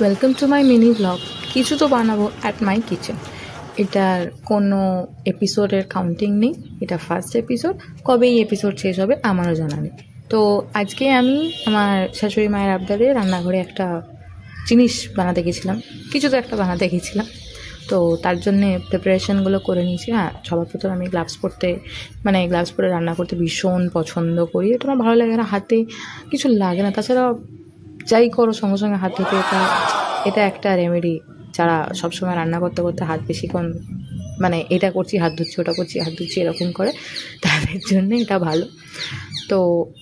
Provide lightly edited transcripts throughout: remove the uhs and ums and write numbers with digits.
Welcome to my mini blog. কিছু তো বানাবো অ্যাট মাই কিচেন। এটার কোনো এপিসোডের কাউন্টিং নেই, এটা ফার্স্ট এপিসোড। কবে এই এপিসোড শেষ হবে আমারও জানা নেই। তো আজকে আমি আমার শাশুড়ি মায়ের আবদারে রান্নাঘরে একটা জিনিস বানাতে গেছিলাম, কিছু তো একটা বানাতে গেছিলাম। তো তার জন্যে প্রিপারেশানগুলো করে নিয়েছি। হ্যাঁ, সবার প্রথমে আমি গ্লাভস পরে রান্না করতে ভীষণ পছন্দ করি। এটা আমার ভালো লাগে না, হাতে কিছু লাগে না। তাছাড়া যাই করো সঙ্গে সঙ্গে হাত ধুতে, এটা একটা রেমেডি। যারা সবসময় রান্না করতে করতে হাত বেশিক্ষণ এটা করছি হাত ধুচ্ছি, ওটা করছি হাত ধুচ্ছি এরকম করে, তাদের জন্যে এটা ভালো। তো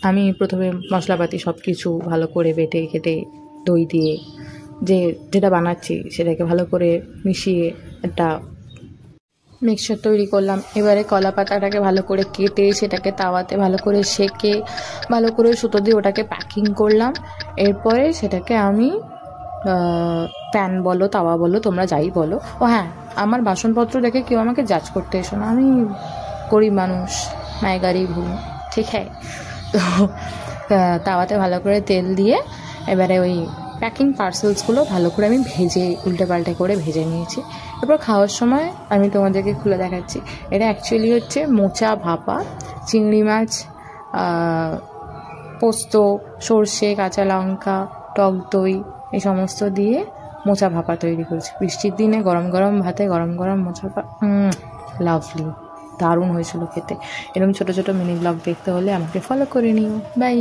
আমি প্রথমে মশলাপাতি সব কিছু ভালো করে বেটে কেটে দই দিয়ে যেটা বানাচ্ছি সেটাকে ভালো করে মিশিয়ে একটা মিক্সচার তৈরি করলাম। এবারে কলা পাতাটাকে ভালো করে কেটে সেটাকে তাওয়াতে ভালো করে সেঁকে ভালো করে সুতো দিয়ে ওটাকে প্যাকিং করলাম। এরপরে সেটাকে আমি প্যান বলো তাওয়া বলো তোমরা যাই বলো, ও হ্যাঁ, আমার বাসনপত্র দেখে কেউ আমাকে জাজ করতে এসো না, আমি গরিব মানুষ, मैं गरीब हूँ, ঠিক হ্যাঁ। তো তাওয়াতে ভালো করে তেল দিয়ে এবারে ওই প্যাকিং পার্সেলসগুলো ভালো করে আমি ভেজে উল্টে পাল্টে করে ভেজে নিয়েছি। এরপর খাওয়ার সময় আমি তোমাদেরকে খুলে দেখাচ্ছি। এটা অ্যাকচুয়ালি হচ্ছে মোচা ভাপা, চিংড়ি মাছ, পোস্ত, সর্ষে, কাঁচা লঙ্কা, টক দই এই সমস্ত দিয়ে মোচা ভাপা তৈরি করেছি। বৃষ্টির দিনে গরম গরম ভাতে গরম গরম মোচা ভাপা, লাভলি, দারুণ হয়েছিল খেতে। এরকম ছোটো ছোটো মিনি ব্লগ দেখতে হলে আমাকে ফলো করে নিও। বাই।